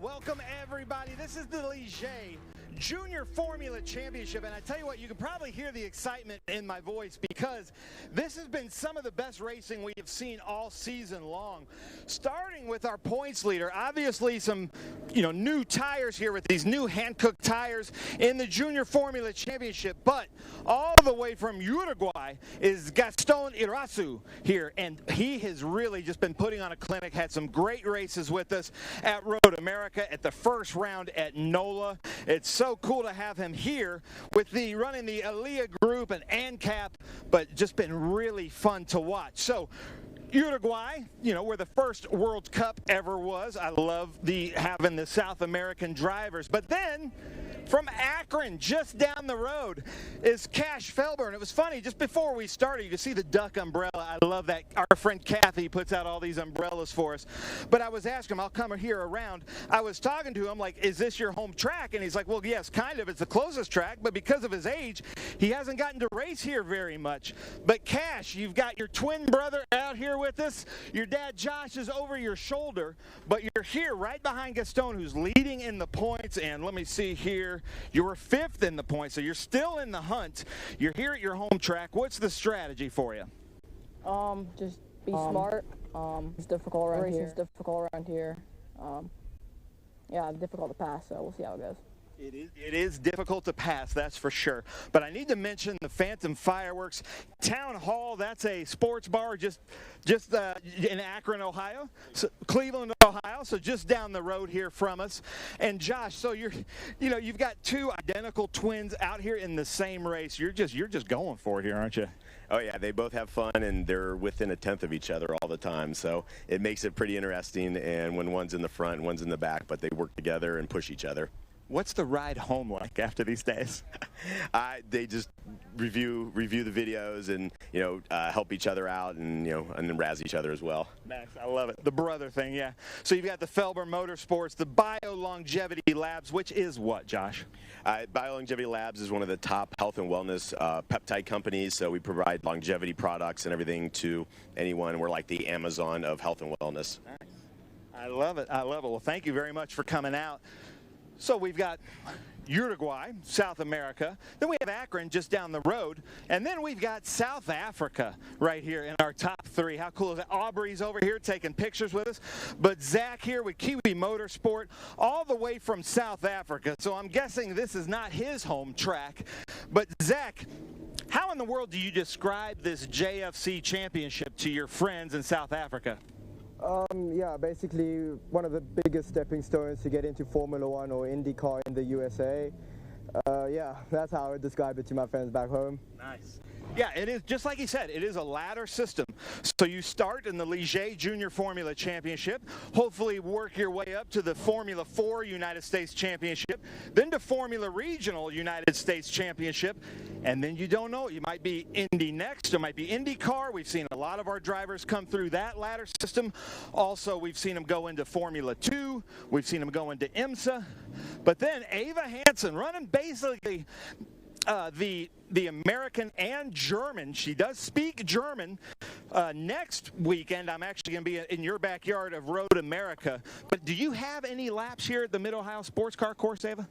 Welcome, everybody. This is the Ligier Junior Formula Championship, and I tell you what, you can probably hear the excitement in my voice because this has been some of the best racing we have seen all season long. Starting with our points leader, obviously some new tires here with these new hand-cooked tires in the Junior Formula Championship, but all the way from Uruguay is Gaston Irasu here, and he has really just been putting on a clinic, had some great races with us at Road America at the first round at NOLA. It's so cool to have him here with running the Alia group and ANCAP, but just been really fun to watch. So Uruguay, where the first World Cup ever was. I love having the South American drivers. But then from Akron, just down the road, is Felber. And it was funny, just before we started, you could see the duck umbrella. I love that. Our friend Kathy puts out all these umbrellas for us. But I was asking him, I'll come here around. I was talking to him like, is this your home track? And he's like, well, yes, kind of. It's the closest track. But because of his age, he hasn't gotten to race here very much. But Cash, you've got your twin brother out here with us. Your dad, Josh, is over your shoulder. But you're here right behind Gaston, who's leading in the points. And let me see here. You're fifth in the points, so you're still in the hunt. You're here at your home track. What's the strategy for you? Just be smart. It's difficult around here. Racing's difficult around here. Yeah, difficult to pass, so we'll see how it goes. It is difficult to pass, that's for sure. But I need to mention the Phantom Fireworks Town Hall. That's a sports bar just in Akron, Ohio, Cleveland, Ohio. So just down the road here from us. And Josh, so you've got two identical twins out here in the same race. You're just going for it here, aren't you? Oh yeah, they both have fun, and they're within a tenth of each other all the time. So it makes it pretty interesting. And when one's in the front, and one's in the back, but they work together and push each other. What's the ride home like after these days? They just review the videos and help each other out and and then razz each other as well. Nice, I love it. The brother thing, yeah. So you've got the Felber Motorsports, the Bio Longevity Labs, which is what, Josh? Bio Longevity Labs is one of the top health and wellness peptide companies. So we provide longevity products and everything to anyone. We're like the Amazon of health and wellness. Nice. I love it. I love it. Well, thank you very much for coming out. So we've got Uruguay, South America, then we have Akron just down the road, and then we've got South Africa right here in our top three. How cool is that? Aubrey's over here taking pictures with us, but Zach here with Kiwi Motorsport all the way from South Africa. So I'm guessing this is not his home track, but Zach, how in the world do you describe this JFC championship to your friends in South Africa? Yeah, basically one of the biggest stepping stones to get into Formula One or IndyCar in the USA. Yeah, that's how I would describe it to my friends back home. Nice. Yeah, it is, just like he said, it is a ladder system. So you start in the Ligier Junior Formula Championship, hopefully work your way up to the Formula 4 United States Championship, then to Formula Regional United States Championship, and then you don't know, you might be Indy next, it might be IndyCar. We've seen a lot of our drivers come through that ladder system. Also, we've seen them go into Formula 2, we've seen them go into IMSA, but then Ava Hansen running basically the American and German. She does speak German. Next weekend, I'm actually going to be in your backyard of Road America. But do you have any laps here at the Mid-Ohio Sports Car Course, Ava?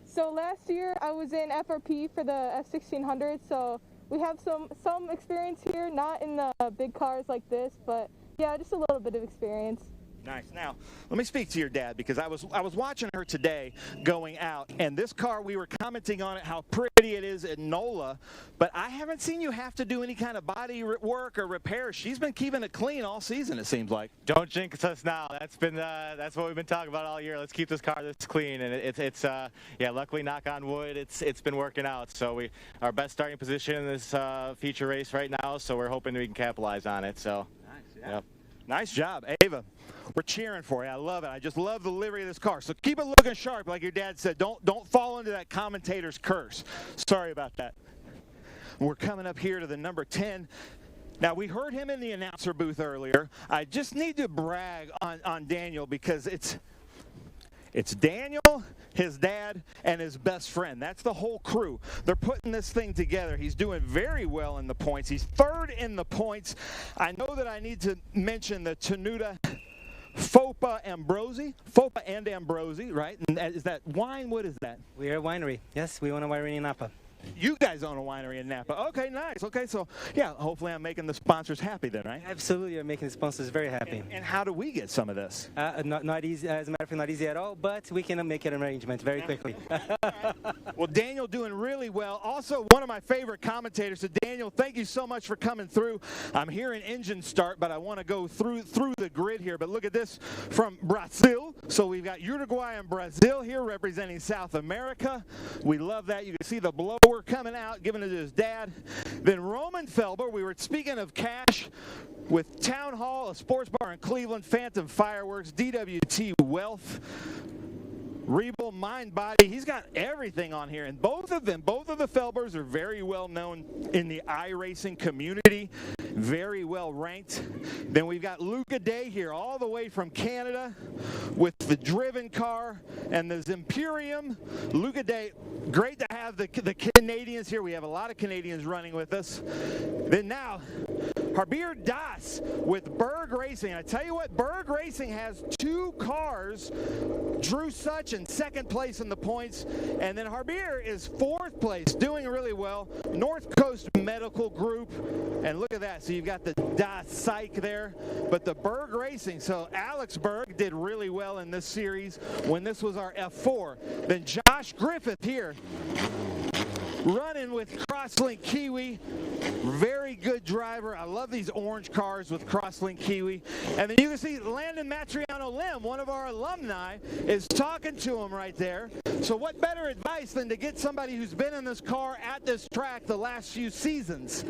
So last year I was in FRP for the F1600, so we have some experience here, not in the big cars like this, but yeah, just a little bit of experience. Nice. Now, let me speak to your dad, because I was watching her today going out, and this car, we were commenting on it, how pretty it is at NOLA, but I haven't seen you have to do any kind of body work or repairs. She's been keeping it clean all season, it seems like. Don't jinx us now. That's what we've been talking about all year. Let's keep this car this clean, and it's yeah, luckily, knock on wood, it's been working out. So our best starting position in this feature race right now, so we're hoping we can capitalize on it. So nice. Yeah. Yep. Nice job, Ava. We're cheering for you. I love it. I just love the livery of this car. So keep it looking sharp, like your dad said. Don't fall into that commentator's curse. Sorry about that. We're coming up here to the number 10. Now, we heard him in the announcer booth earlier. I just need to brag on Daniel, because it's Daniel, his dad, and his best friend. That's the whole crew. They're putting this thing together. He's doing very well in the points. He's third in the points. I know that I need to mention the Tenuta Fopa Ambrosi. Fopa and Ambrosi, right? And is that wine? What is that? We are a winery. Yes, we own a winery in Napa. You guys own a winery in Napa. Okay, nice. Okay, so yeah, hopefully I'm making the sponsors happy then, right? Absolutely, you're making the sponsors very happy. And how do we get some of this? Not easy, as a matter of fact, not easy at all, but we can make an arrangement very quickly. Well, Daniel doing really well. Also, one of my favorite commentators. So Daniel, thank you so much for coming through. I'm hearing engine start, but I want to go through the grid here. But look at this from Brazil. So we've got Uruguay and Brazil here representing South America. We love that. You can see the blower coming out, giving it to his dad. Then Roman Felber. We were speaking of cash with Town Hall, a sports bar in Cleveland, Phantom Fireworks, DWT Wealth, Rebel, Mind Body. He's got everything on here. And both of the Felbers are very well known in the iRacing community, very well ranked. Then we've got Luca Day here all the way from Canada with the driven car and the Zimperium. Luca Day, great to have the Canadians here. We have a lot of Canadians running with us. Then now, Harbier Das with Berg Racing. I tell you what, Berg Racing has 2 cars. Drew Such in 2nd place in the points, and then Harbier is 4th place, doing really well. North Coast Medical Group, and look at that. So you've got the Das Psych there, but the Berg Racing. So Alex Berg did really well in this series when this was our F4. Then Josh Griffith here, running with Crosslink Kiwi. Very good driver. I love these orange cars with Crosslink Kiwi. And then you can see Landon Matriano Lim, one of our alumni, is talking to him right there. So what better advice than to get somebody who's been in this car at this track the last few seasons?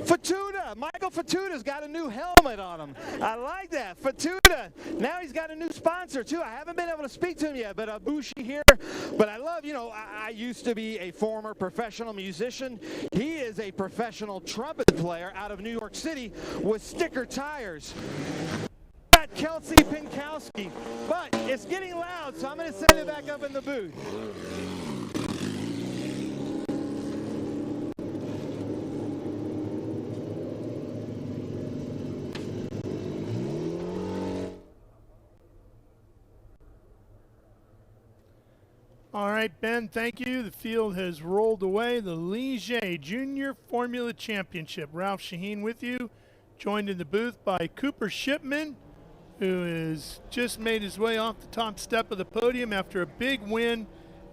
Fatutta, Michael Fattuta's got a new helmet on him. I like that. Fatutta, now he's got a new sponsor too. I haven't been able to speak to him yet, but Abushi here. But I love, I used to be a former professional musician. He is a professional trumpet player out of New York City with sticker tires. Got Kelsey Pinkowski, but it's getting loud, so I'm going to send it back up in the booth. All right, Ben, thank you. The field has rolled away. The Ligier Junior Formula Championship. Ralph Shaheen with you, joined in the booth by Cooper Shipman, who has just made his way off the top step of the podium after a big win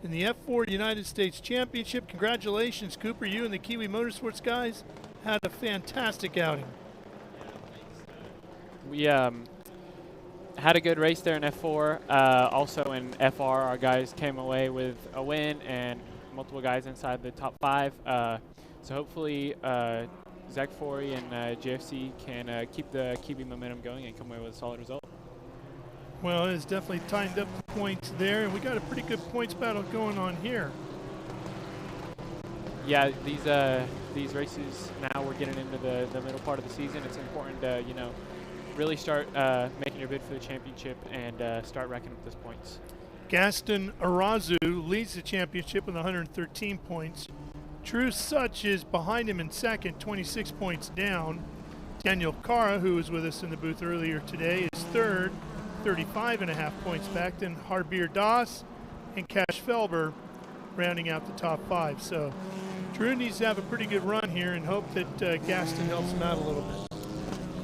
in the F4 United States Championship. Congratulations, Cooper. You and the Kiwi Motorsports guys had a fantastic outing. We had a good race there in F4. Also in FR, our guys came away with a win and multiple guys inside the top 5. So hopefully Zach Forey and JFC can keep the Kiwi momentum going and come away with a solid result. Well, it's definitely tightened up the points there, and we got a pretty good points battle going on here. Yeah, these races now we're getting into the middle part of the season. It's important to really start making your bid for the championship and start racking up those points. Gaston Arazu leads the championship with 113 points. Drew Such is behind him in second, 26 points down. Daniel Cará, who was with us in the booth earlier today, is third, 35.5 points back. Then Harbier Das and Cash Felber rounding out the top 5. So Drew needs to have a pretty good run here and hope that Gaston helps him out a little bit.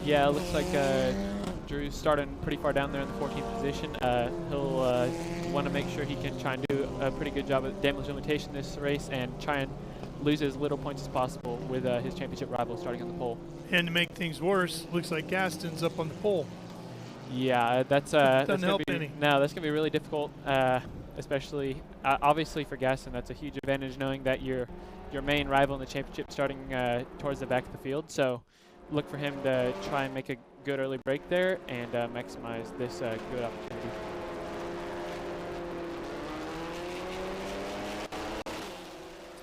Yeah, it looks like Drew's starting pretty far down there in the 14th position. He'll want to make sure he can try and do a pretty good job at damage limitation this race and try and lose as little points as possible with his championship rival starting on the pole. And to make things worse, looks like Gaston's up on the pole. Yeah, that's doesn't help any. No, that's gonna be really difficult, especially obviously for Gaston. That's a huge advantage knowing that your main rival in the championship starting towards the back of the field. So look for him to try and make a good early break there and maximize this good opportunity.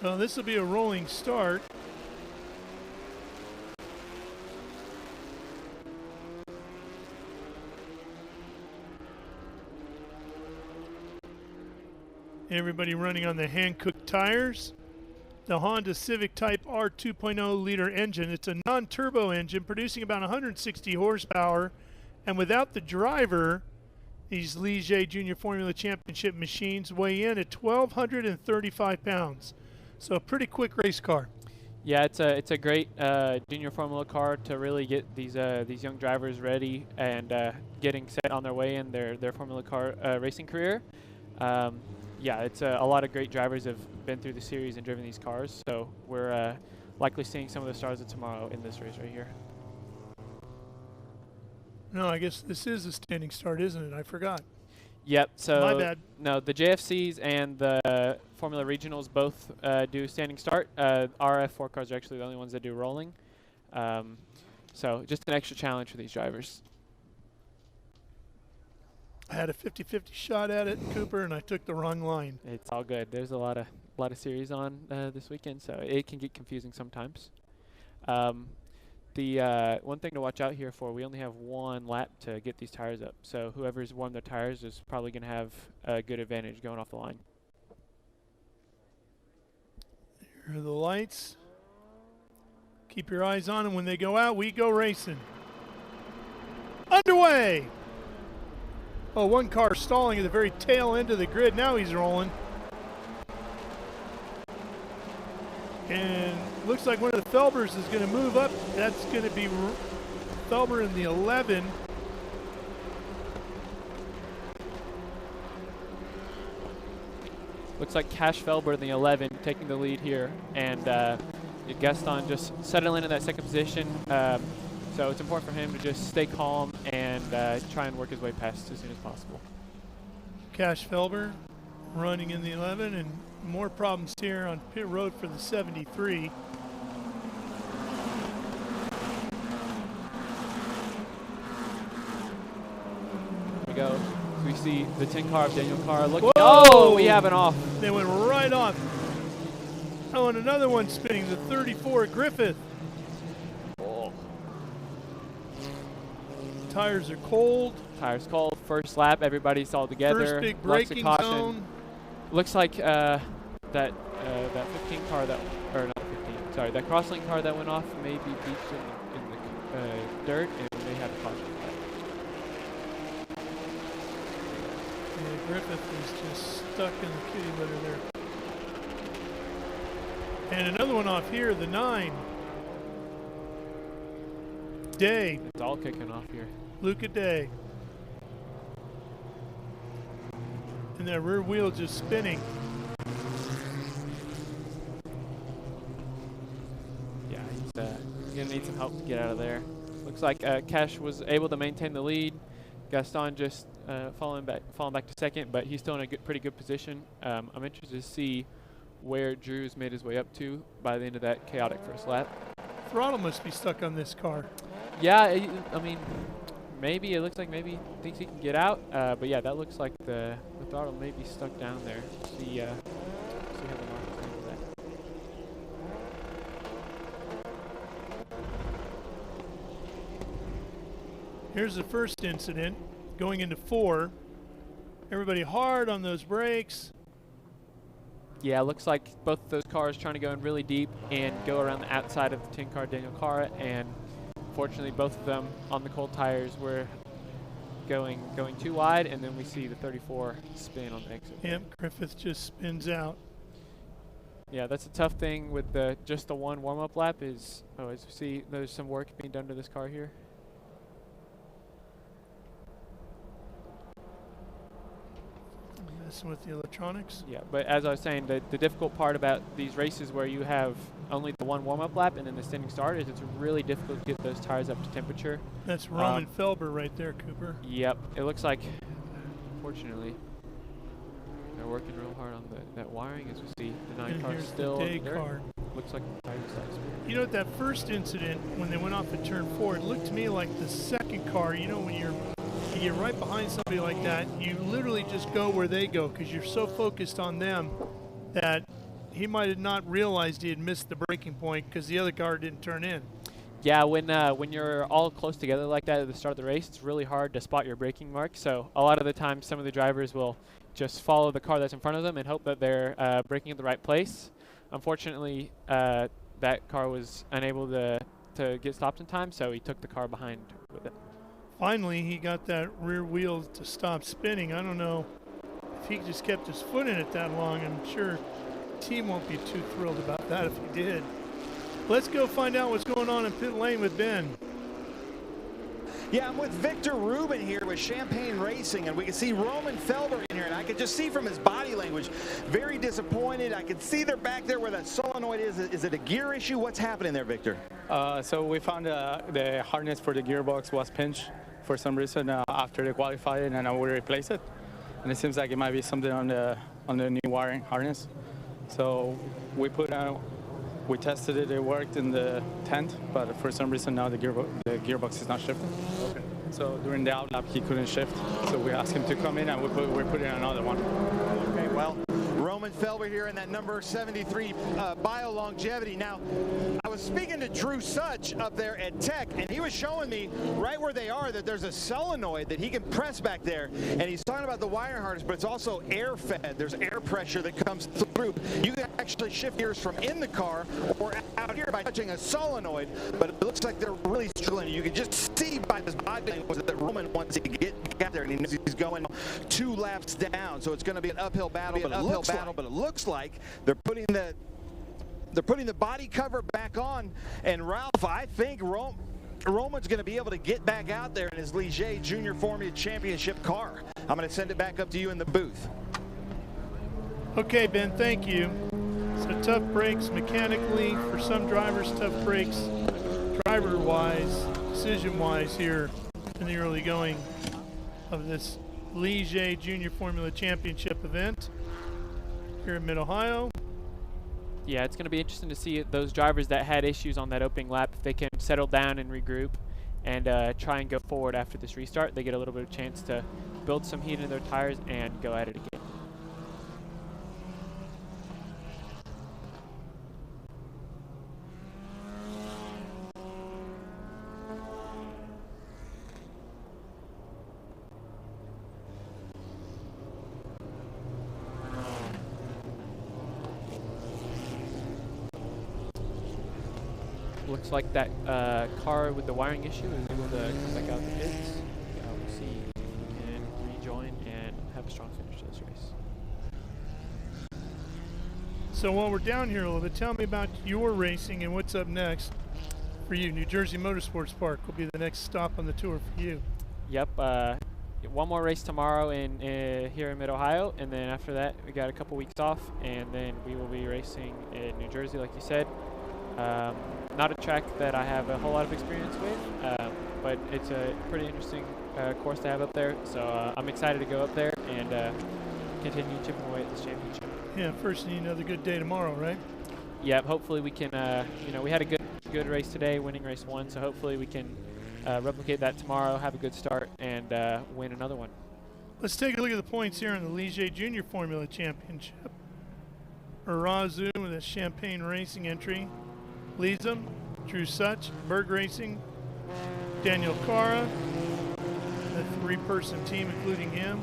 Well, this will be a rolling start. Everybody running on the hand-cooked tires. The Honda Civic Type R 2.0 liter engine. It's a non-turbo engine producing about 160 horsepower And without the driver, these Ligier Junior Formula Championship machines weigh in at 1,235 pounds. So a pretty quick race car. Yeah, it's a great junior Formula car to really get these young drivers ready and getting set on their way in their Formula car racing career. Yeah, it's a lot of great drivers have been through the series and driven these cars. So we're likely seeing some of the stars of tomorrow in this race right here. No, I guess this is a standing start, isn't it? I forgot. Yep. So my bad. No, the JFCs and the Formula Regionals both do standing start. Our F4 cars are actually the only ones that do rolling. So just an extra challenge for these drivers. I had a 50-50 shot at it, Cooper, and I took the wrong line. It's all good. There's a lot of series on this weekend, so it can get confusing sometimes. The one thing to watch out here for, we only have one lap to get these tires up. So whoever's warmed their tires is probably going to have a good advantage going off the line. Here are the lights. Keep your eyes on them. When they go out, we go racing. Underway! Oh, one car stalling at the very tail end of the grid. Now he's rolling. And looks like one of the Felbers is going to move up. That's going to be Felber in the 11. Looks like Cash Felber in the 11 taking the lead here. And Gaston just settling in that second position. So it's important for him to just stay calm and try and work his way past as soon as possible. Cash Felber running in the 11, and more problems here on pit road for the 73. Here we go. We see the 10 car of Daniel Cará looking. Oh, we have an off. They went right off. Oh, and another one spinning, the 34 Griffith. Oh. Tires are cold. Tires cold. First lap, everybody's all together. First big braking zone. Looks like that 15 car that, or not 15, sorry, that crosslink car that went off may be beached in the dirt, and we may have a caution for that. Yeah, Griffith is just stuck in the kitty litter there. And another one off here, the 9. Day. It's all kicking off here. Luca Day. And that rear wheel just spinning. Yeah, he's gonna need some help to get out of there. Looks like Cash was able to maintain the lead. Gaston just falling back to second, but he's still in a pretty good position. I'm interested to see where Drew's made his way up to by the end of that chaotic first lap. Throttle must be stuck on this car. Yeah, I mean, maybe it looks like maybe thinks he can get out, but yeah, that looks like the throttle may be stuck down there. See how the markers handle that. Here's the first incident, going into 4. Everybody hard on those brakes. Yeah, it looks like both of those cars trying to go in really deep and go around the outside of the 10 car Daniel Cará, and fortunately both of them on the cold tires were going too wide, and then we see the 34 spin on the exit. Yep, Griffith just spins out. Yeah, that's a tough thing with just the one warm-up lap is, as we see, there's some work being done to this car here. Messing with the electronics. Yeah, but as I was saying, the difficult part about these races where you have only the one warm-up lap and then the standing start is it's really difficult to get those tires up to temperature. That's Roman Felber right there, Cooper. Yep, it looks like, unfortunately, they're working real hard on that wiring as we see the 9 car still the day car. Looks like the tires are spinning. You know, at that first incident when they went off at turn 4, it looked to me like the second car, you know, when you get right behind somebody like that, you literally just go where they go because you're so focused on them that he might have not realized he had missed the braking point because the other car didn't turn in. Yeah, when you're all close together like that at the start of the race, it's really hard to spot your braking mark. So a lot of the time, some of the drivers will just follow the car that's in front of them and hope that they're braking at the right place. Unfortunately, that car was unable to get stopped in time, so he took the car behind with it. finally he got that rear wheel to stop spinning. I don't know if he just kept his foot in it that long. I'm sure the team won't be too thrilled about that if he did. Let's go find out what's going on in pit lane with Ben. Yeah, I'm with Victor Rubin here with Champagne Racing, and we can see Roman Felber in here, and I can just see from his body language, very disappointed. I can see they're back there where that solenoid is. Is it a gear issue? What's happening there, Victor? So we found the harness for the gearbox was pinched for some reason after the qualifying, and I will replace it. And it seems like it might be something on the new wiring harness. So we tested it. It worked in the tent, but for some reason now the gearbox is not shifting. Okay. So during the outlap he couldn't shift. So we asked him to come in, and we put in another one. Okay, well, Roman Felber here in that number 73 Bio Longevity. Now, I was speaking to Drew Such up there at Tech, and he was showing me right where they are that there's a solenoid that he can press back there, and he's talking about the wire harness, but it's also air fed. There's air pressure that comes through. You can actually shift gears from in the car or out here by touching a solenoid, but it looks like they're really struggling. You can just see by his body language that Roman wants to get out there, and he knows he's going 2 laps down, so it's going to be an uphill battle, but it looks like they're putting the body cover back on, and Ralph, I think Roman's going to be able to get back out there in his Ligier Junior Formula Championship car. I'm going to send it back up to you in the booth. Okay, Ben, thank you. So tough breaks mechanically for some drivers, tough breaks driver-wise, decision-wise here in the early going of this Ligier Junior Formula Championship event here in Mid-Ohio. Yeah, it's going to be interesting to see those drivers that had issues on that opening lap, if they can settle down and regroup and try and go forward after this restart. They get a little bit of chance to build some heat in their tires and go at it again. Looks like that car with the wiring issue is able to come back out the pits. We'll see if he can rejoin and have a strong finish to this race. So while we're down here a little bit, tell me about your racing and what's up next for you. New Jersey Motorsports Park will be the next stop on the tour for you. Yep. One more race tomorrow here in Mid-Ohio, and then after that we got a couple weeks off, and then we will be racing in New Jersey, like you said. Not a track that I have a whole lot of experience with, but it's a pretty interesting course to have up there. So I'm excited to go up there and continue chipping away at this championship. Yeah, first you need another good day tomorrow, right? Yep. Hopefully we can. We had a good race today, winning race 1. So hopefully we can replicate that tomorrow, have a good start, and win another one. Let's take a look at the points here in the Ligier Junior Formula Championship. Arazu with a Champagne Racing entry leads them. Drew Such, Berg Racing, Daniel Cará, a 3-person team including him.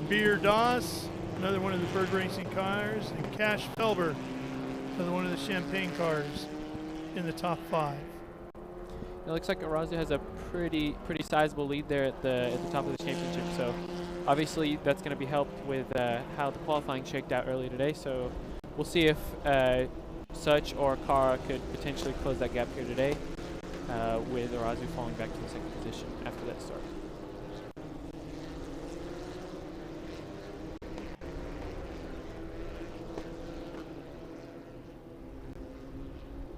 Beer Doss, another one of the Berg Racing cars, and Cash Felber, another one of the Champagne cars in the top 5. It looks like Arazu has a pretty sizable lead there at the top of the championship. So obviously that's going to be helped with how the qualifying shaked out earlier today. So we'll see if Such or Cará could potentially close that gap here today, with Arazu falling back to the 2nd position after that start.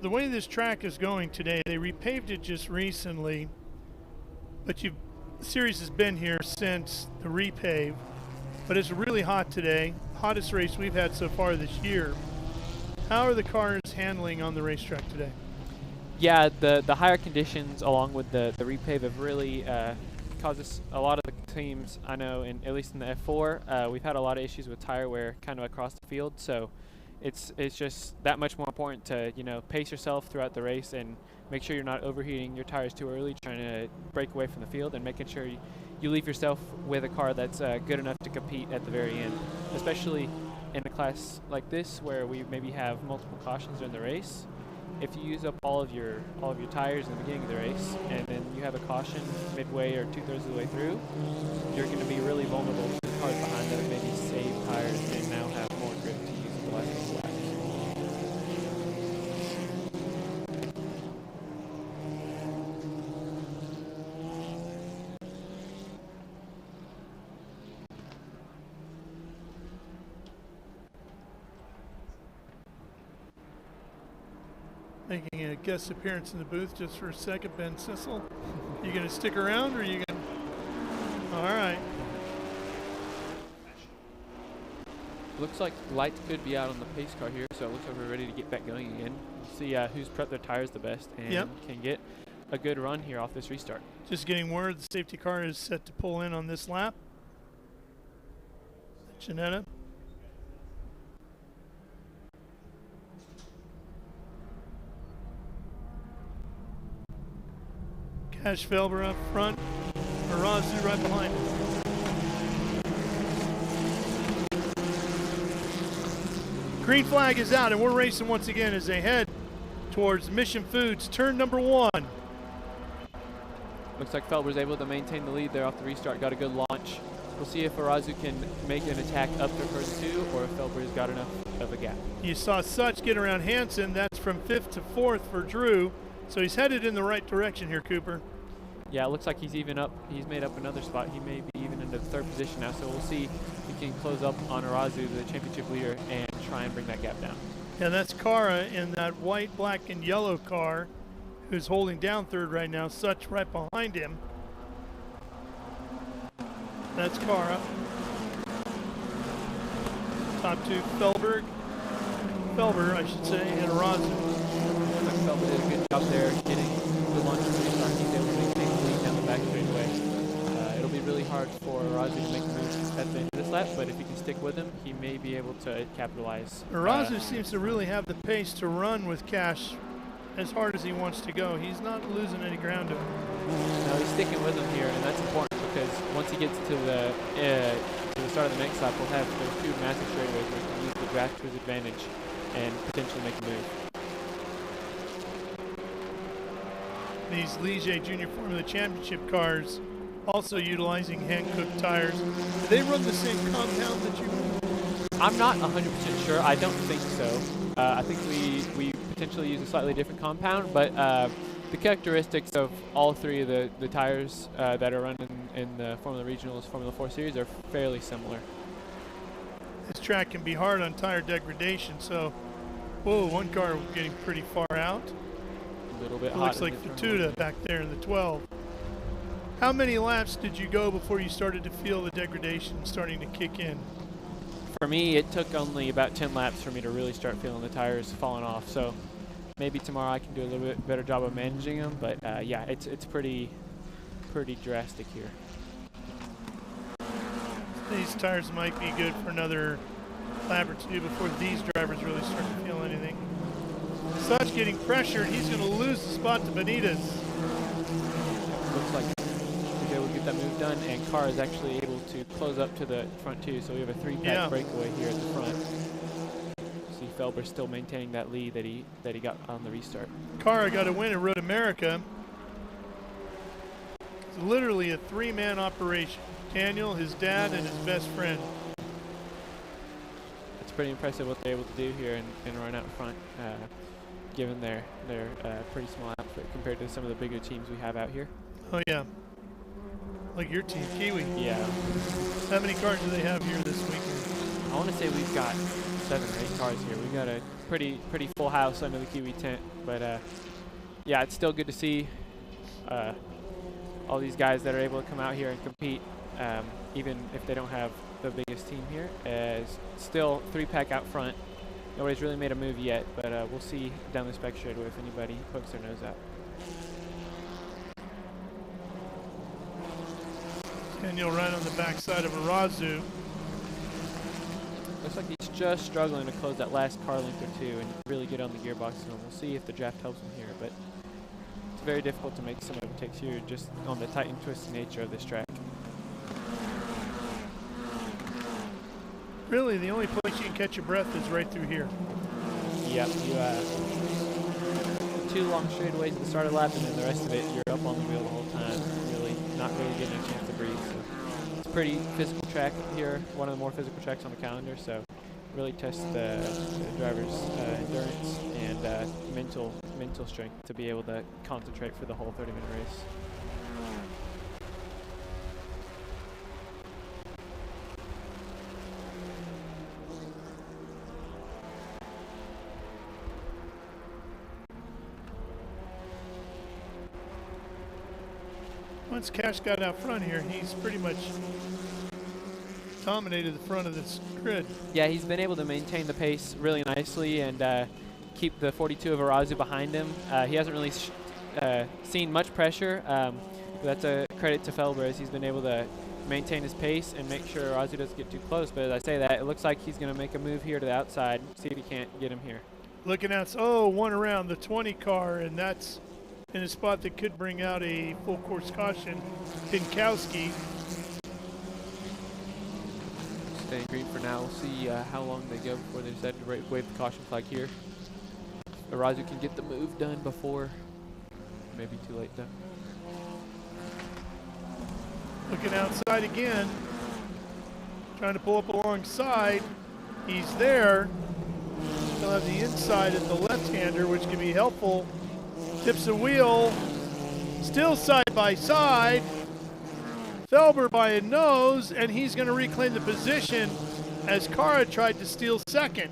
The way this track is going today, they repaved it just recently, but the series has been here since the repave, but it's really hot today, hottest race we've had so far this year. How are the cars handling on the racetrack today? Yeah, the higher conditions along with the repave have really caused us, a lot of the teams I know, at least in the F4, we've had a lot of issues with tire wear kind of across the field. So it's just that much more important to pace yourself throughout the race and make sure you're not overheating your tires too early, trying to break away from the field, and making sure you leave yourself with a car that's good enough to compete at the very end, especially in a class like this where we maybe have multiple cautions during the race. if you use up all of your tires in the beginning of the race, and then you have a caution midway or 2/3 of the way through, you're going to be really vulnerable to the cars behind that maybe save tires and now have more grip to use the last couple laps. Making a guest appearance in the booth just for a second, Ben Sissel. You going to stick around, or are you going to? All right. Looks like lights could be out on the pace car here, so it looks like we're ready to get back going again. We'll see who's prepped their tires the best and can get a good run here off this restart. Just getting word the safety car is set to pull in on this lap. Janetta. Cash Felber up front, Arazu right behind him. Green flag is out, and we're racing once again as they head towards Mission Foods, turn number 1. Looks like Felber's able to maintain the lead there off the restart, got a good launch. We'll see if Arazu can make an attack up to first 2, or if Felber's got enough of a gap. You saw Such get around Hansen. That's from 5th to 4th for Drew. So he's headed in the right direction here, Cooper. Yeah, it looks like he's even up. He's made up another spot. He may be even into the 3rd position now. So we'll see if he can close up on Arazu, the championship leader, and try and bring that gap down. Yeah, that's Cará in that white, black, and yellow car, who's holding down 3rd right now. Such right behind him. That's Cará. Top 2, Felber, I should say, and Arazu. Felber did a good job there getting the launch from the restart. He's able to maintain the lead down the back straightaway. It'll be really hard for Arazu to make moves at the end of this lap, but if he can stick with him, he may be able to capitalize. Arazu seems to really have the pace to run with Cash as hard as he wants to go. He's not losing any ground to him. No, he's sticking with him here, and that's important because once he gets to the start of the next lap, we'll have those 2 massive straightaways where he can use the draft to his advantage and potentially make a move. These Ligier Junior Formula Championship cars also utilizing hand-cooked tires. Do they run the same compound that you? I'm not 100% sure. I don't think so. I think we potentially use a slightly different compound, but the characteristics of all 3 of the tires that are running in the Formula Regionals, Formula 4 Series are fairly similar. This track can be hard on tire degradation, so, whoa, one car getting pretty far out. A little bit it hot. Looks like Fatutta back there in the 12. How many laps did you go before you started to feel the degradation starting to kick in? For me, it took only about 10 laps for me to really start feeling the tires falling off. So maybe tomorrow I can do a little bit better job of managing them. But yeah, it's pretty drastic here. These tires might be good for another lap or 2 before these drivers really start to feel anything. Such getting pressured, he's going to lose the spot to Benitez. Looks like he's able to get that move done, and Cará is actually able to close up to the front 2, so we have a 3-pack breakaway here at the front. See Felber still maintaining that lead that he got on the restart. Cará got a win at Road America. It's literally a 3-man operation. Daniel, his dad, and his best friend. It's pretty impressive what they're able to do here and run out front, given their pretty small outfit compared to some of the bigger teams we have out here. Oh yeah, like your team, Kiwi. Yeah. How many cars do they have here this weekend? I want to say we've got 7 or 8 cars here. We've got a pretty full house under the Kiwi tent, but yeah, it's still good to see all these guys that are able to come out here and compete, even if they don't have the biggest team here. As still 3-pack out front. Nobody's really made a move yet, but we'll see down the spec straightaway if anybody pokes their nose out. Daniel right on the backside of Arazu. Looks like he's just struggling to close that last car length or 2 and really get on the gearbox. And we'll see if the draft helps him here, but it's very difficult to make some overtakes here just on the tight and twisty nature of this track. Really, the only place you can catch your breath is right through here. Yep, 2 long straightaways at the start of the lap, and then the rest of it, you're up on the wheel the whole time, really not really getting a chance to breathe. So it's a pretty physical track here, one of the more physical tracks on the calendar, so really tests the driver's endurance and mental strength to be able to concentrate for the whole 30-minute race. Once Cash got out front here, he's pretty much dominated the front of this grid. Yeah, he's been able to maintain the pace really nicely and keep the 42 of Arazu behind him. He hasn't really seen much pressure. But that's a credit to Felber, as he's been able to maintain his pace and make sure Arazu doesn't get too close. But as I say that, it looks like he's going to make a move here to the outside, see if he can't get him here. Looking at, one around the 20 car, and that's in a spot that could bring out a full course caution. Pinkowski. Staying green for now. We'll see how long they go before they decide to wave the caution flag here. Arazu can get the move done before, maybe too late though. Looking outside again, trying to pull up alongside. He's there. He'll have the inside of the left-hander, which can be helpful. Tips the wheel, still side by side. Felber by a nose, and he's going to reclaim the position as Cará tried to steal second.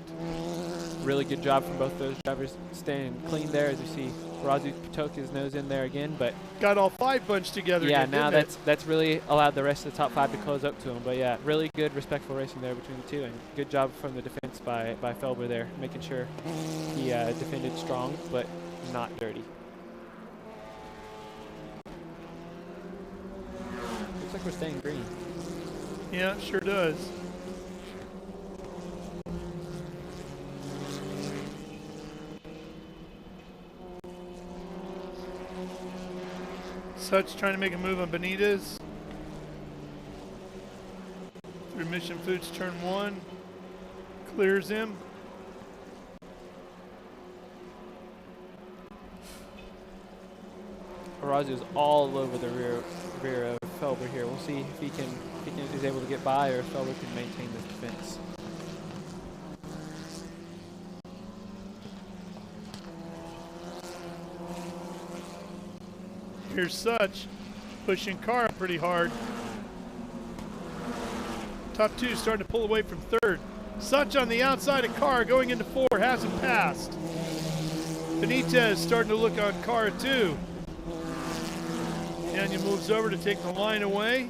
Really good job from both those drivers staying clean there, as you see Arazu poked his nose in there again, but got all 5 bunched together. Yeah, again, now that's really allowed the rest of the top 5 to close up to him. But yeah, really good, respectful racing there between the two, and good job from the defense by Felber there, making sure he defended strong but not dirty. Looks like we're staying green. Yeah, sure does. Such trying to make a move on Benitez. Through Mission Foods turn 1. Clears him. Arazu is all over the rear of Felber here. We'll see if he is able to get by, or if Felber can maintain this defense. Here's Such pushing Cará pretty hard. Top 2 starting to pull away from 3rd. Such on the outside of Cará going into 4, hasn't passed. Benitez starting to look on Cará too. Daniel moves over to take the line away.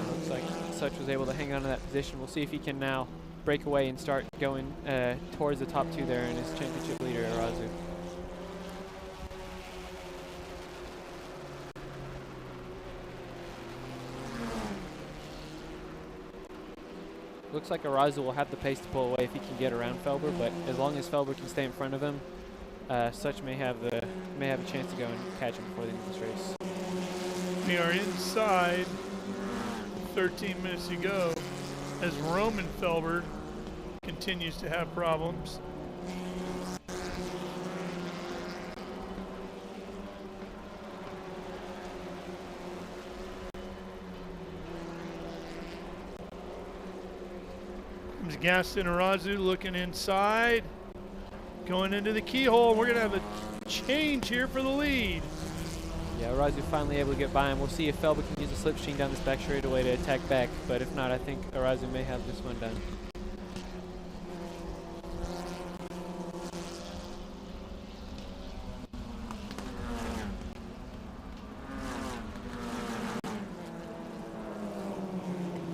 Looks like Such was able to hang on to that position. We'll see if he can now break away and start going towards the top 2 there in his championship leader, Arazu. Looks like Arazu will have the pace to pull away if he can get around Felber, but as long as Felber can stay in front of him, Such may have a chance to go and catch him before the end of this race. We are inside 13 minutes to go as Roman Felber continues to have problems. Comes Gaston Arazu looking inside. Going into the keyhole. We're going to have a change here for the lead. Yeah, Arazu finally able to get by him. We'll see if Felber can use a slipstream down this back straightaway to attack back, but if not, I think Arazu may have this one done.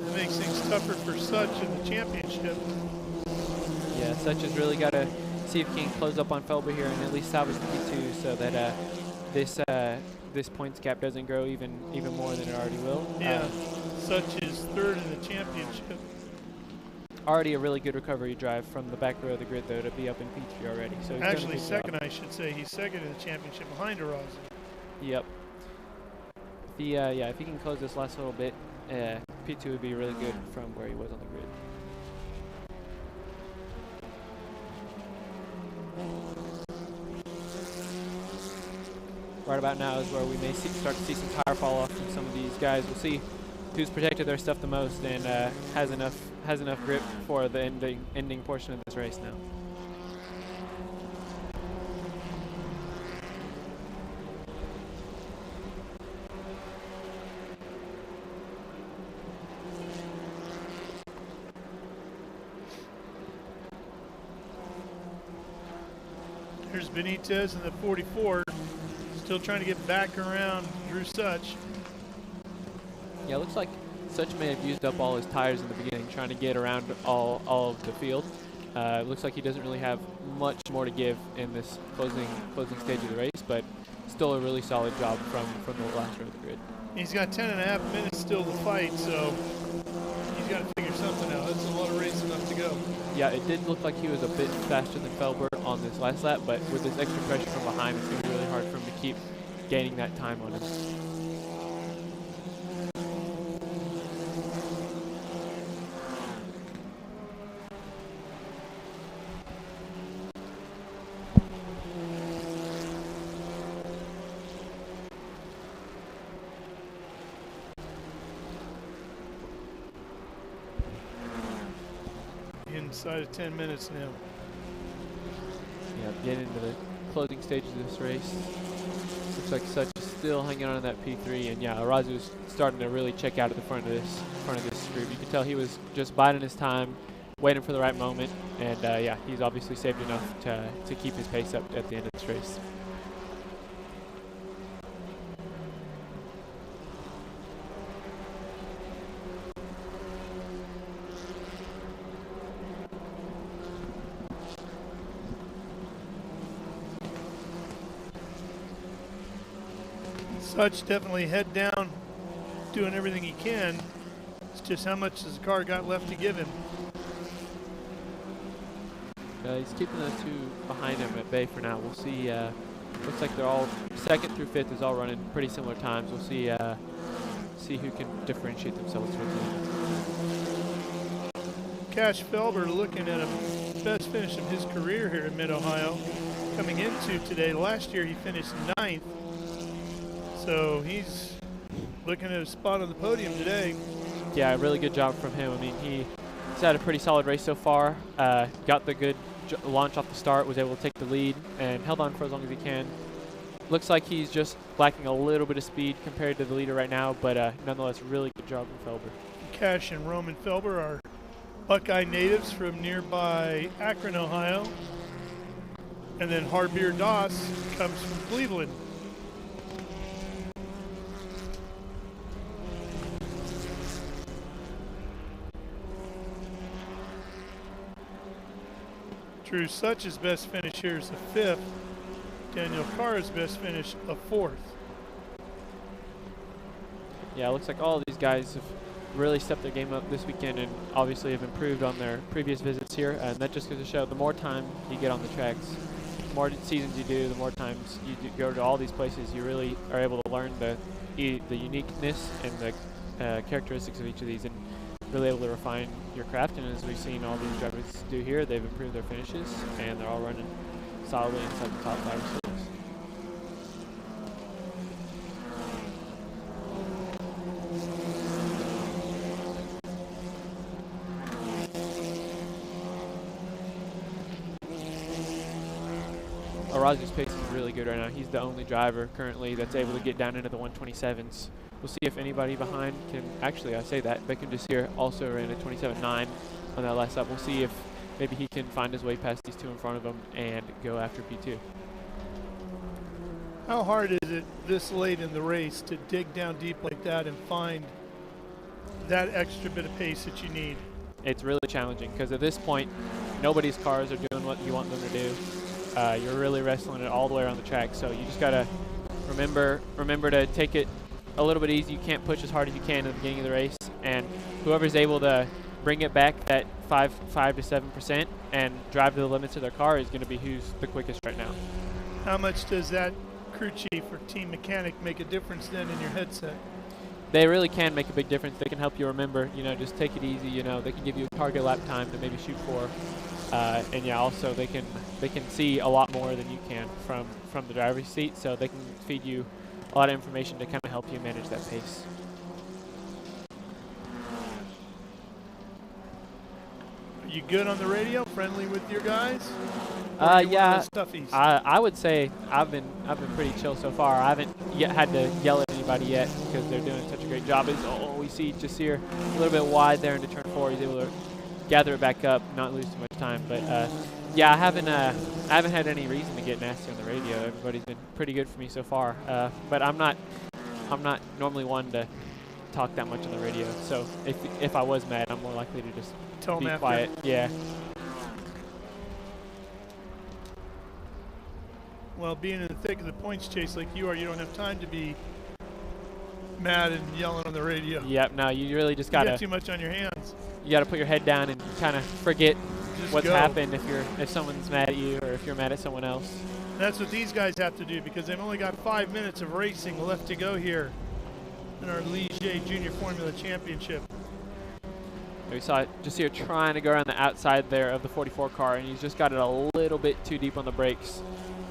That makes things tougher for Such in the championship. Yeah, Such has really got to see if he can close up on Felber here and at least salvage the P2 so that this points gap doesn't grow even more than it already will. Yeah, Such is 3rd in the championship. Already a really good recovery drive from the back row of the grid though to be up in P3 already. So he's actually done a good second, job. I should say. He's 2nd in the championship behind Arazu. Yep. If he can close this last little bit, P2 would be really good from where he was on the grid. right about now is where we may start to see some tire fall off from some of these guys. We'll see who's protected their stuff the most and has enough grip for the ending portion of this race now. Here's Benitez in the 44, still trying to get back around Drew Such. Yeah, it looks like Such may have used up all his tires in the beginning, trying to get around all of the field. It looks like he doesn't really have much more to give in this closing stage of the race, but still a really solid job from the last row of the grid. He's got 10.5 minutes still to fight, so he's got to figure something out. That's a lot of racing left to go. Yeah, it did look like he was a bit faster than Felber on this last lap, but with this extra pressure from behind, it's going to be really hard for him to keep gaining that time on him. Inside of 10 minutes now. Yeah, getting into the closing stages of this race. Looks like Such is still hanging on to that P3, and yeah, Arazu's starting to really check out at the front of this group. You can tell he was just biding his time, waiting for the right moment, and yeah, he's obviously saved enough to keep his pace up at the end of this race. Such definitely head down, doing everything he can. It's just how much has the car got left to give him. He's keeping the two behind him at bay for now. We'll see. Looks like they're all second through fifth is all running pretty similar times. We'll see who can differentiate themselves with them. Cash Felber looking at a best finish of his career here in Mid-Ohio. Coming into today, last year he finished 9th. So he's looking at a spot on the podium today. Yeah, really good job from him. I mean, he's had a pretty solid race so far. Got the good launch off the start, was able to take the lead, and held on for as long as he can. Looks like he's just lacking a little bit of speed compared to the leader right now, but nonetheless, really good job from Felber. Cash and Roman Felber are Buckeye natives from nearby Akron, Ohio. And then Harbier Doss comes from Cleveland. Drew Such's best finish here is a 5th. Daniel Carr's best finish a 4th. Yeah, it looks like all of these guys have really stepped their game up this weekend and obviously have improved on their previous visits here. And that just goes to show the more time you get on the tracks, the more seasons you do, the more times you go to all these places, you really are able to learn the uniqueness and the characteristics of each of these, and really able to refine your craft. And as we've seen all these drivers do here, they've improved their finishes and they're all running solidly inside the top 5 or 6. Arazu's pace is really good right now. He's the only driver currently that's able to get down into the 127s. We'll see if anybody behind can, actually I say that, Beckham Jacir also ran a 27.9 on that last lap. We'll see if maybe he can find his way past these two in front of him and go after P2. How hard is it this late in the race to dig down deep like that and find that extra bit of pace that you need? It's really challenging because at this point, nobody's cars are doing what you want them to do. You're really wrestling it all the way around the track, so you just gotta remember to take it a little bit easy. You can't push as hard as you can at the beginning of the race, and whoever's able to bring it back that 5 to 7% and drive to the limits of their car is going to be who's the quickest right now. How much does that crew chief or team mechanic make a difference then in your headset? They really can make a big difference. They can help you remember, just take it easy. They can give you a target lap time to maybe shoot for, and yeah, also they can they can see a lot more than you can from the driver's seat, so they can feed you a lot of information to kind of help you manage that pace. Are you good on the radio? Friendly with your guys? Yeah, I would say I've been pretty chill so far. I haven't yet had to yell at anybody yet because they're doing such a great job. We see Jacir a little bit wide there into turn 4. He's able to gather it back up, not lose too much time. But yeah, I haven't had any reason to get nasty on the radio. Everybody's been pretty good for me so far. But I'm not normally one to talk that much on the radio. So if I was mad, I'm more likely to just be quiet. Yeah. Well, being in the thick of the points chase like you are, you don't have time to be mad and yelling on the radio. Yep. No, you really just gotta. You got too much on your hands. You gotta put your head down and kind of forget what's go. happened if someone's mad at you or if you're mad at someone else. That's what these guys have to do because they've only got 5 minutes of racing left to go here in our Ligier Junior Formula Championship. We saw Jacir trying to go around the outside there of the 44 car, and he's just got it a little bit too deep on the brakes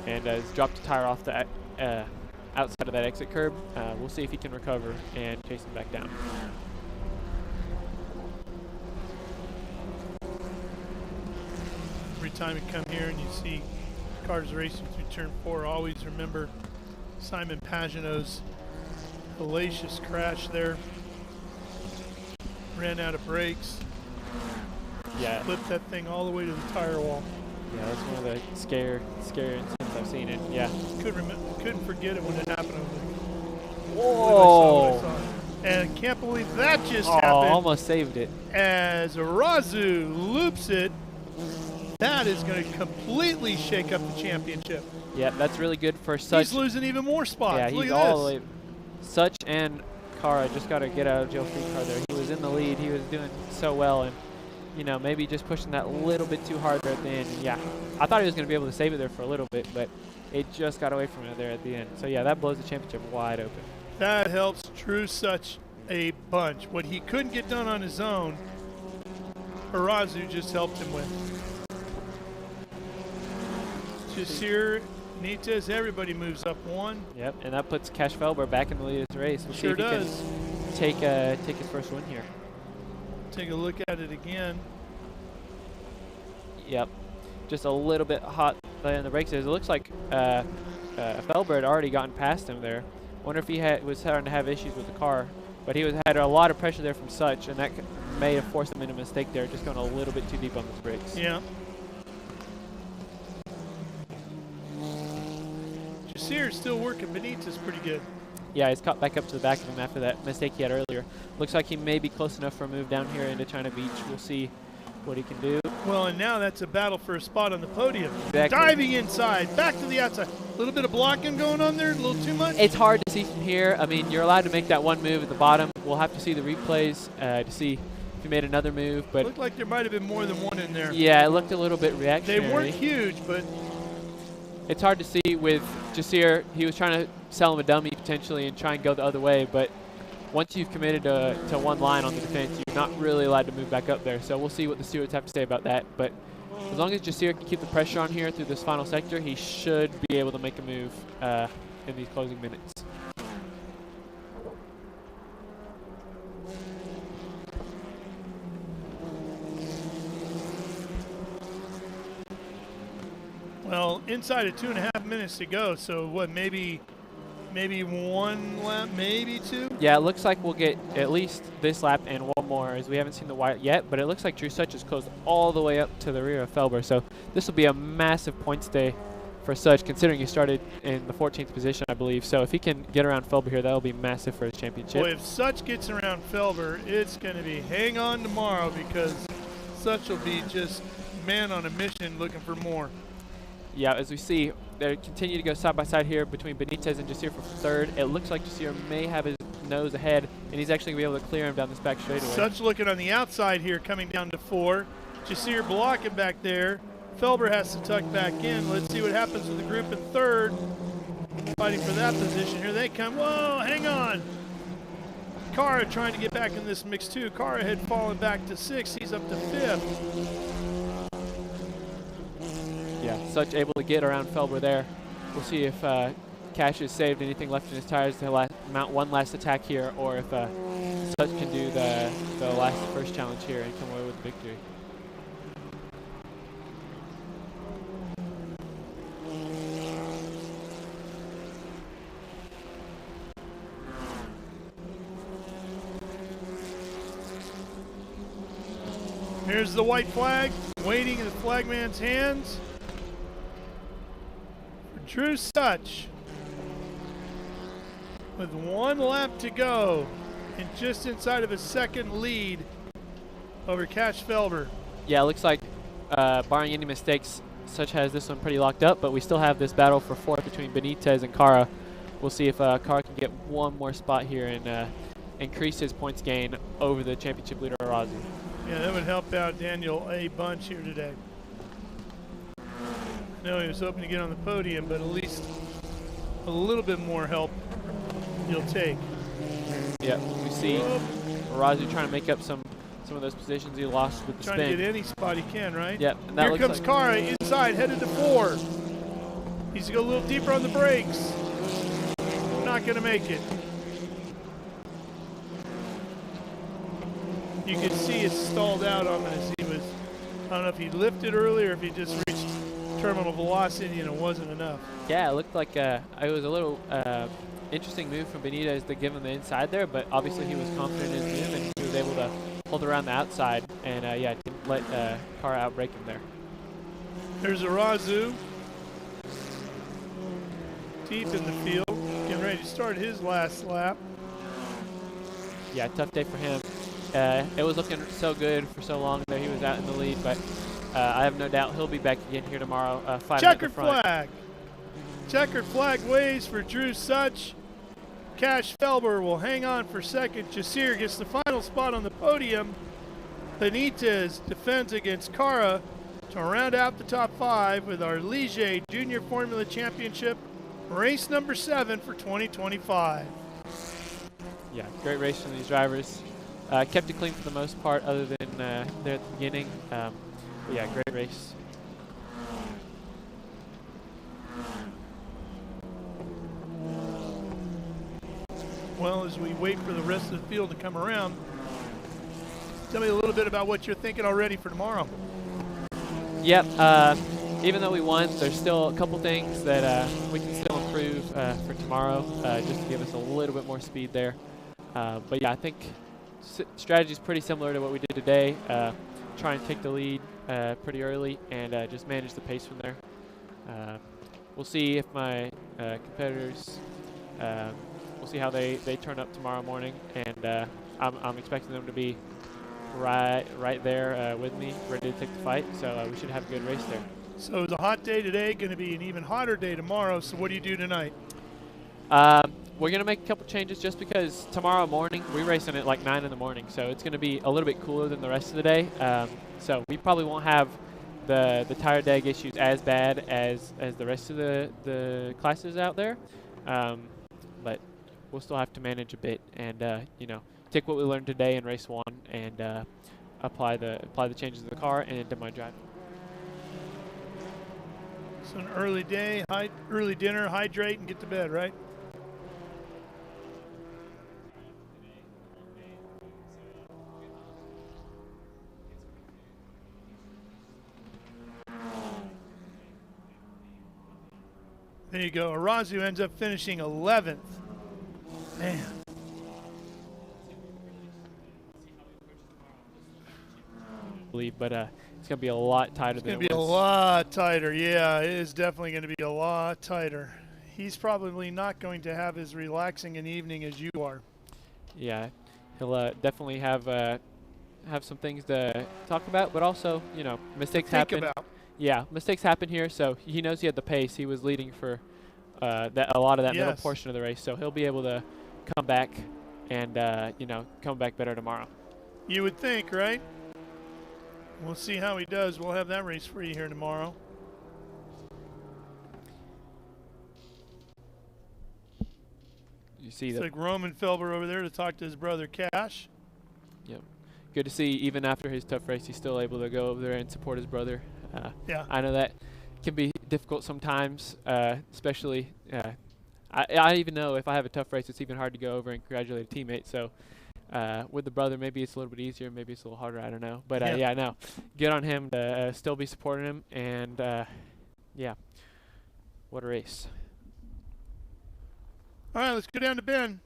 and has dropped the tire off the outside of that exit curb. We'll see if he can recover and chase him back down. Every time you come here and you see cars racing through turn 4, always remember Simon Pagenaud's hellacious crash there. Ran out of brakes. Yeah. Flipped that thing all the way to the tire wall. Yeah, that's one of the scary incidents I've seen. And yeah. Couldn't forget it when it happened. Whoa! And I can't believe that just happened. Almost saved it. As Arazu loops it, that is going to completely shake up the championship. Yeah, that's really good for Such. He's losing even more spots. Yeah, Look he's at all this. the way. Such and Cará just got to get out of jail free car there. He was in the lead. He was doing so well, and you know, maybe just pushing that little bit too hard there at the end. And yeah, I thought he was going to be able to save it there for a little bit, but it just got away from him there at the end. So yeah, that blows the championship wide open. That helps Drew Such a bunch. What he couldn't get done on his own, Arazu just helped him with. Jacir, Benitez, everybody moves up 1. Yep, and that puts Cash Felber back in the lead of the race. We'll sure see if does. He can take his first win here. Take a look at it again. Yep, just a little bit hot in the brakes. It looks like Felber had already gotten past him there. Wonder if he was starting to have issues with the car, but he had a lot of pressure there from Such, and that may have forced him into a mistake there, just going a little bit too deep on those brakes. Yeah. Jacir is still working Benitez pretty good. Yeah, he's caught back up to the back of him after that mistake he had earlier. Looks like he may be close enough for a move down here into China Beach. We'll see what he can do. Well, and now that's a battle for a spot on the podium. Exactly. Diving inside, back to the outside. A little bit of blocking going on there, a little too much. It's hard to see from here. I mean, you're allowed to make that one move at the bottom. We'll have to see the replays to see if he made another move. But it looked like there might have been more than one in there. Yeah, it looked a little bit reactionary. They weren't huge, but it's hard to see with Jacir. He was trying to sell him a dummy potentially and try and go the other way, but once you've committed to one line on the defense, you're not really allowed to move back up there. So we'll see what the stewards have to say about that. But as long as Jacir can keep the pressure on here through this final sector, he should be able to make a move in these closing minutes. well, inside of 2.5 minutes to go. So what? Maybe one lap, maybe 2. Yeah, it looks like we'll get at least this lap and one more, as we haven't seen the white yet. But it looks like Drew Such is close all the way up to the rear of Felber. So this will be a massive points day for Such, considering he started in the 14th position, I believe. So if he can get around Felber here, that will be massive for his championship. Boy, if Such gets around Felber, it's going to be hang on tomorrow, because Such will be just man on a mission looking for more. Yeah, as we see, they continue to go side by side here between Benitez and Jacir for third. It looks like Jacir may have his nose ahead, and he's actually going to be able to clear him down this back straightaway. Such looking on the outside here, coming down to 4. Jacir blocking back there. Felber has to tuck back in. Let's see what happens with the group in third. Fighting for that position. Here they come. Whoa, hang on. Cará trying to get back in this mix too. Cará had fallen back to 6th. He's up to 5th. yeah, Such able to get around Felber there. We'll see if Cash has saved anything left in his tires to mount one last attack here, or if Such can do the first challenge here and come away with the victory. Here's the white flag, waiting in the flagman's hands. For Drew Such, with 1 lap to go, and just inside of a second lead over Cash Felber. Yeah, it looks like, barring any mistakes, Such has this one pretty locked up, but we still have this battle for 4th between Benitez and Cará. We'll see if Cará can get one more spot here and increase his points gain over the championship leader, Arazu. Yeah, that would help out Daniel a bunch here today. I know he was hoping to get on the podium, but at least a little bit more help he'll take. Yeah, we see Arazu trying to make up some of those positions he lost with the spin. Trying to get any spot he can, right? Yep. And that here looks comes like Cará inside, headed to 4. He's to go a little deeper on the brakes. Not going to make it. You could see it stalled out on him as he was, I don't know if he lifted earlier or if he just reached terminal velocity and it wasn't enough. Yeah, it looked like it was a little interesting move from Benitez to give him the inside there, but obviously he was confident in his move and he was able to hold around the outside and yeah, didn't let Cará outbrake him there. There's Arazu, deep in the field, getting ready to start his last lap. Yeah, tough day for him. It was looking so good for so long there. He was out in the lead, but I have no doubt he'll be back again here tomorrow. Checkered flag. Checkered flag waves for Drew Such. Cash Felber will hang on for second. Jacir gets the final spot on the podium. Benitez defends against Cará to round out the top 5 with our Ligier Junior Formula Championship, race number 7 for 2025. Yeah, great race from these drivers. Kept it clean for the most part, other than there at the beginning. But yeah, great race. Well, as we wait for the rest of the field to come around, tell me a little bit about what you're thinking already for tomorrow. Yep. Even though we won, there's still a couple things that we can still improve for tomorrow, just to give us a little bit more speed there. But yeah, I think strategy is pretty similar to what we did today. Try and take the lead pretty early and just manage the pace from there. We'll see if my competitors, we'll see how they turn up tomorrow morning, and I'm expecting them to be right there with me, ready to take the fight. So we should have a good race there. So it's a hot day today, going to be an even hotter day tomorrow. So what do you do tonight? We're going to make a couple changes just because tomorrow morning we racing at like 9 in the morning, so it's going to be a little bit cooler than the rest of the day. So we probably won't have the tire deg issues as bad as the rest of the classes out there, but we'll still have to manage a bit and you know, take what we learned today in race 1 and apply the changes to the car and into my drive. So an early day, early dinner, hydrate, and get to bed, right? There you go. Arazu ends up finishing 11th. Man. But it's going to be a lot tighter than it was. It's going to be a lot tighter. Yeah, it is definitely going to be a lot tighter. He's probably not going to have as relaxing an evening as you are. Yeah, he'll definitely have some things to talk about, but also, you know, mistakes happen. Yeah, mistakes happen here, so he knows he had the pace. He was leading for a lot of that middle portion of the race, so he'll be able to come back and, you know, come back better tomorrow. You would think, right? We'll see how he does. We'll have that race for you here tomorrow. You see it's like Roman Felber over there to talk to his brother Cash. Yep. Good to see even after his tough race, he's still able to go over there and support his brother. Yeah. I know that can be difficult sometimes, especially. I even know if I have a tough race, it's even hard to go over and congratulate a teammate. So with the brother, maybe it's a little bit easier, maybe it's a little harder. I don't know. But yeah, no, good on him to still be supporting him, and yeah, what a race. All right, let's go down to Ben.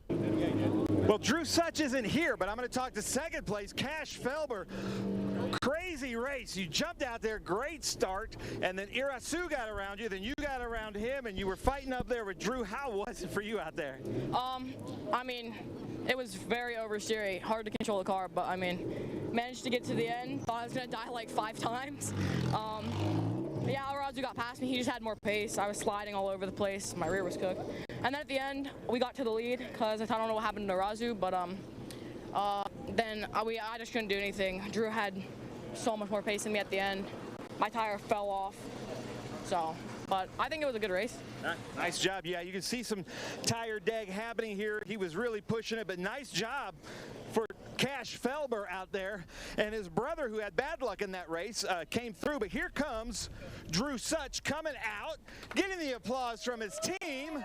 Well, Drew Such isn't here, but I'm going to talk to second place, Cash Felber. Crazy race. You jumped out there, great start, and then Irasu got around you, then you got around him, and you were fighting up there with Drew. How was it for you out there? I mean, it was very oversteery, hard to control the car, but I mean, managed to get to the end. Thought I was going to die like 5 times. Yeah, Irasu got past me. He just had more pace. I was sliding all over the place. My rear was cooked. And then at the end, we got to the lead because I don't know what happened to Irasu, but then I just couldn't do anything. Drew had so much more pace than me at the end. My tire fell off. So, but I think it was a good race. Nice job. Yeah, you can see some tire deg happening here. He was really pushing it, but nice job for Cash Felber out there, and his brother, who had bad luck in that race, came through. But here comes Drew Such coming out, getting the applause from his team.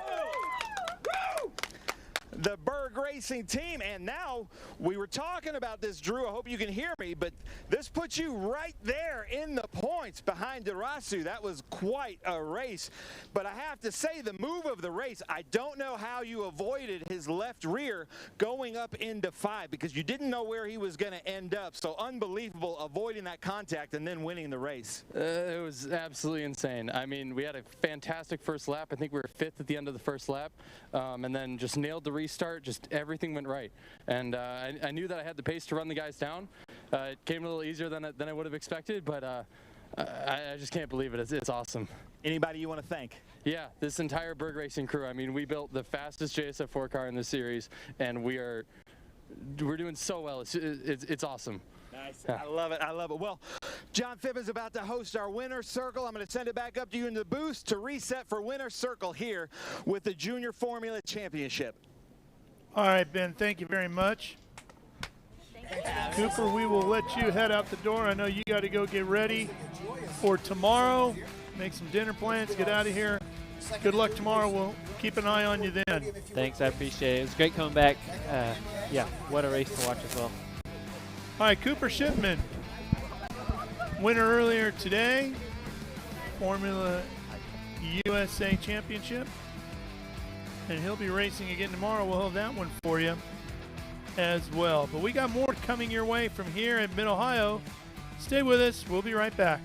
The Berg Racing team. And now we were talking about this, Drew. I hope you can hear me, but this puts you right there in the points behind Irasu. That was quite a race. But I have to say, the move of the race, I don't know how you avoided his left rear going up into 5, because you didn't know where he was going to end up. So unbelievable avoiding that contact and then winning the race. It was absolutely insane. I mean, we had a fantastic first lap. I think we were 5th at the end of the first lap, and then just nailed the restart. Just everything went right, and I knew that I had the pace to run the guys down. It came a little easier than I would have expected, but I just can't believe it. It's awesome. Anybody you want to thank? Yeah, this entire Berg Racing crew. I mean, we built the fastest JSF4 car in the series, and we're doing so well. It's awesome. Nice. I love it. I love it. Well, John Phibb is about to host our winner's circle. I'm going to send it back up to you in the booth to reset for winner's circle here with the Junior Formula Championship. All right, Ben, thank you very much. Cooper, we will let you head out the door. I know you got to go get ready for tomorrow, make some dinner plans, get out of here. Good luck tomorrow. We'll keep an eye on you then. Thanks, I appreciate it. It was great coming back. Yeah, what a race to watch as well. All right, Cooper Shipman, winner earlier today, Formula USA Championship. And he'll be racing again tomorrow. We'll have that one for you as well. But we got more coming your way from here in Mid-Ohio. Stay with us. We'll be right back.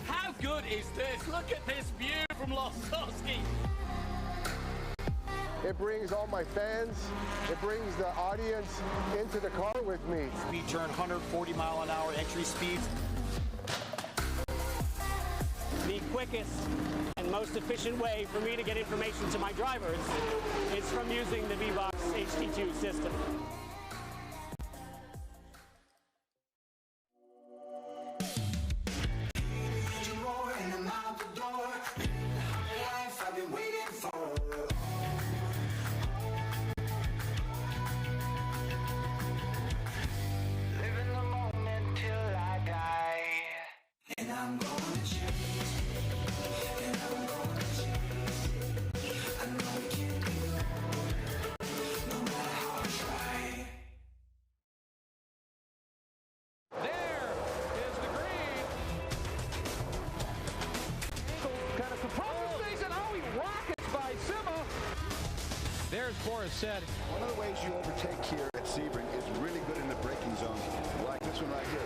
How good is this? Look at this view from Losowski. It brings all my fans, it brings the audience into the car with me. Speed turn, 140-mile-an-hour entry speeds. The quickest and most efficient way for me to get information to my drivers is from using the V-Box HD2 system. Said. One of the ways you overtake here at Sebring is really good in the braking zone, like this one right here.